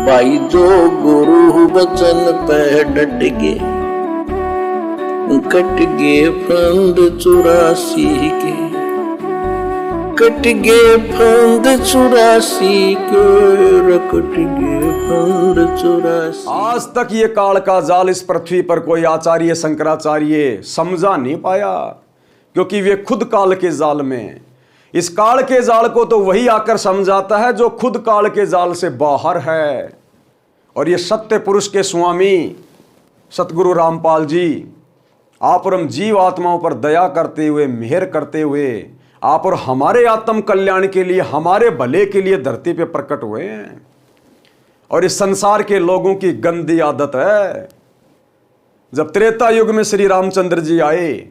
भाई जो गुरु वचन पे डट गए, कट गए फंद 84 के, कट गए फंद 84 के, कट गए फंद 84। आज तक ये काल का जाल इस पृथ्वी पर कोई आचार्य शंकराचार्य समझा नहीं पाया, क्योंकि वे खुद काल के जाल में। इस काल के जाल को तो वही आकर समझाता है जो खुद काल के जाल से बाहर है। और ये सत्य पुरुष के स्वामी सतगुरु रामपाल जी, आप और हम जीव आत्माओं पर दया करते हुए, मेहर करते हुए, आप और हमारे आत्म कल्याण के लिए, हमारे भले के लिए धरती पे प्रकट हुए हैं। और इस संसार के लोगों की गंदी आदत है, जब त्रेता युग में श्री रामचंद्र जी आए,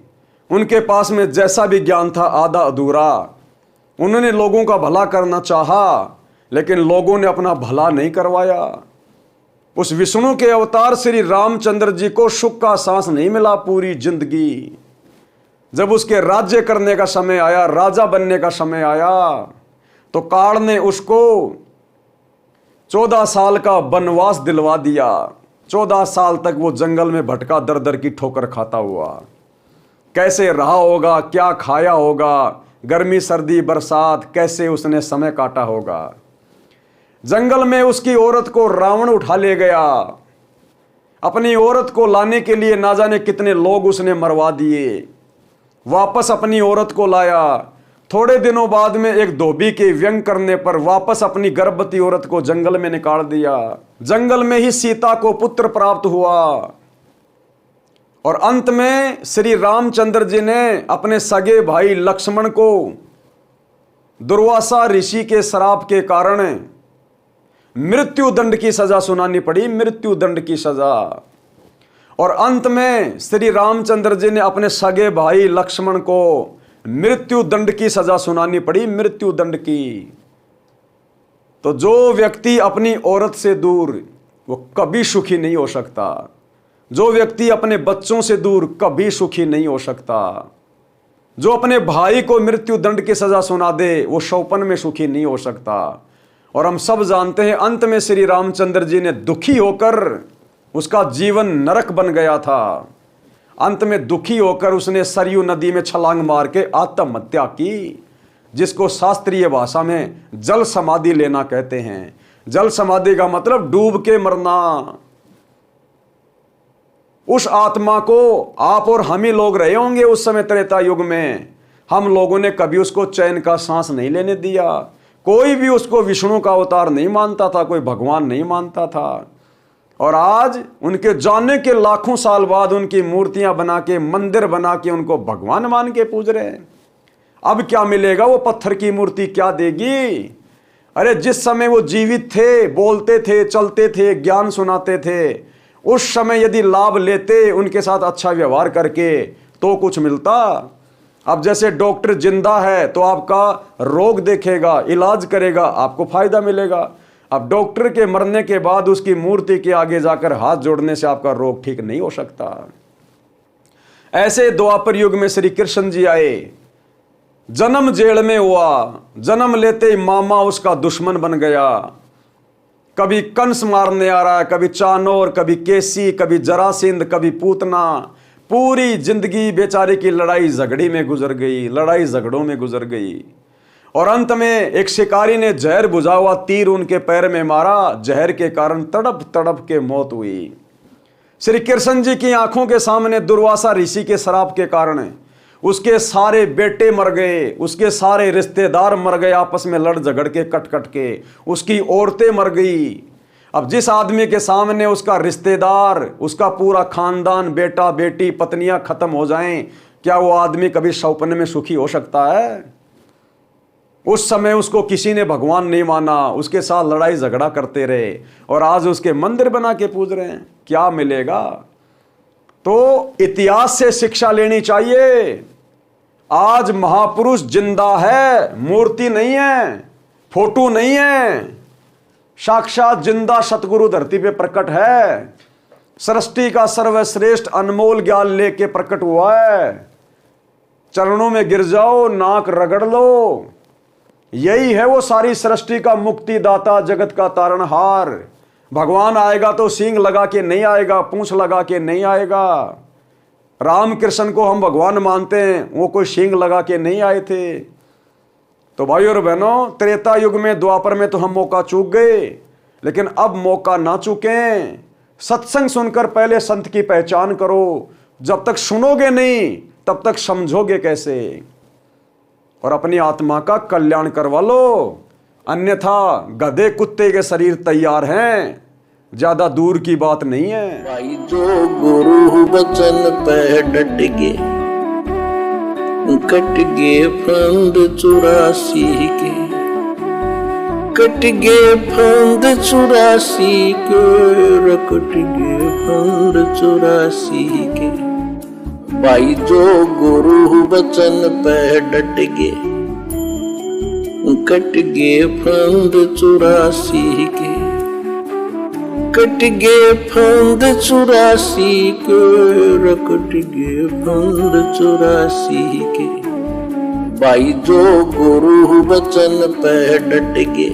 उनके पास में जैसा भी ज्ञान था आधा अधूरा। उन्होंने लोगों का भला करना चाहा, लेकिन लोगों ने अपना भला नहीं करवाया। उस विष्णु के अवतार श्री रामचंद्र जी को सुख का सांस नहीं मिला पूरी जिंदगी। जब उसके राज्य करने का समय आया, राजा बनने का समय आया, तो काल ने उसको 14 साल का वनवास दिलवा दिया। 14 साल तक वो जंगल में भटका, दर दर की ठोकर खाता हुआ। कैसे रहा होगा, क्या खाया होगा, गर्मी सर्दी बरसात, कैसे उसने समय काटा होगा। जंगल में उसकी औरत को रावण उठा ले गया। अपनी औरत को लाने के लिए ना जाने कितने लोग उसने मरवा दिए। वापस अपनी औरत को लाया। थोड़े दिनों बाद में एक धोबी के व्यंग करने पर वापस अपनी गर्भवती औरत को जंगल में निकाल दिया। जंगल में ही सीता को पुत्र प्राप्त हुआ। और अंत में श्री रामचंद्र जी ने अपने सगे भाई लक्ष्मण को दुर्वासा ऋषि के श्राप के कारण मृत्यु दंड की सजा सुनानी पड़ी, मृत्यु दंड की सजा। और अंत में श्री रामचंद्र जी ने अपने सगे भाई लक्ष्मण को मृत्यु दंड की सजा सुनानी पड़ी, मृत्यु दंड की। तो जो व्यक्ति अपनी औरत से दूर, वो कभी सुखी नहीं हो सकता। जो व्यक्ति अपने बच्चों से दूर, कभी सुखी नहीं हो सकता। जो अपने भाई को मृत्यु दंड की सजा सुना दे, वो शौपन में सुखी नहीं हो सकता। और हम सब जानते हैं अंत में श्री रामचंद्र जी ने दुखी होकर, उसका जीवन नरक बन गया था। अंत में दुखी होकर उसने सरयू नदी में छलांग मार के आत्महत्या की, जिसको शास्त्रीय भाषा में जल समाधि लेना कहते हैं। जल समाधि का मतलब डूब के मरना। उस आत्मा को आप और हम ही लोग रहे होंगे उस समय त्रेता युग में। हम लोगों ने कभी उसको चैन का सांस नहीं लेने दिया। कोई भी उसको विष्णु का अवतार नहीं मानता था, कोई भगवान नहीं मानता था। और आज उनके जाने के लाखों साल बाद उनकी मूर्तियां बना के, मंदिर बना के उनको भगवान मान के पूज रहे हैं। अब क्या मिलेगा? वो पत्थर की मूर्ति क्या देगी? अरे जिस समय वो जीवित थे, बोलते थे, चलते थे, ज्ञान सुनाते थे, उस समय यदि लाभ लेते, उनके साथ अच्छा व्यवहार करके, तो कुछ मिलता। अब जैसे डॉक्टर जिंदा है तो आपका रोग देखेगा, इलाज करेगा, आपको फायदा मिलेगा। अब डॉक्टर के मरने के बाद उसकी मूर्ति के आगे जाकर हाथ जोड़ने से आपका रोग ठीक नहीं हो सकता। ऐसे द्वापर युग में श्री कृष्ण जी आए। जन्म जेल में हुआ, जन्म लेते ही मामा उसका दुश्मन बन गया। कभी कंस मारने आ रहा है, कभी चाणोर, कभी केसी, कभी जरासिंध, कभी पूतना। पूरी जिंदगी बेचारे की लड़ाई झगड़ी में गुजर गई, लड़ाई झगड़ों में गुजर गई। और अंत में एक शिकारी ने जहर बुझा हुआ तीर उनके पैर में मारा। जहर के कारण तड़प तड़प के मौत हुई। श्री कृष्ण जी की आंखों के सामने दुर्वासा ऋषि के श्राप के कारण उसके सारे बेटे मर गए, उसके सारे रिश्तेदार मर गए, आपस में लड़ झगड़ के, कट कट के। उसकी औरतें मर गई। अब जिस आदमी के सामने उसका रिश्तेदार, उसका पूरा खानदान, बेटा बेटी, पत्नियां खत्म हो जाएं, क्या वो आदमी कभी सौपन में सुखी हो सकता है? उस समय उसको किसी ने भगवान नहीं माना, उसके साथ लड़ाई झगड़ा करते रहे, और आज उसके मंदिर बना के पूज रहे हैं। क्या मिलेगा? तो इतिहास से शिक्षा लेनी चाहिए। आज महापुरुष जिंदा है, मूर्ति नहीं है, फोटो नहीं है। साक्षात जिंदा सतगुरु धरती पे प्रकट है। सृष्टि का सर्वश्रेष्ठ अनमोल ज्ञान लेके प्रकट हुआ है। चरणों में गिर जाओ, नाक रगड़ लो। यही है वो सारी सृष्टि का मुक्तिदाता, जगत का तारणहार। भगवान आएगा तो सींग लगा के नहीं आएगा, पूंछ लगा के नहीं आएगा। राम कृष्ण को हम भगवान मानते हैं, वो कोई सींग लगा के नहीं आए थे। तो भाई और बहनों, त्रेता युग में, द्वापर में तो हम मौका चूक गए, लेकिन अब मौका ना चूकें। सत्संग सुनकर पहले संत की पहचान करो। जब तक सुनोगे नहीं तब तक समझोगे कैसे। और अपनी आत्मा का कल्याण करवा लो, अन्यथा गधे कुत्ते के शरीर तैयार हैं, ज्यादा दूर की बात नहीं है। भाई जो गुरु बचन पे डट गे, कट गे फंद 84 के, कट गे फंद 84 के, कट गे फंद 84 के। भाई जो गुरु बचन पे डट गे, कट गे फंद 84 के, कट गे फंद 84 के, कट गे फंद 84 के। भाई जो गुरु बचन पे डट गे,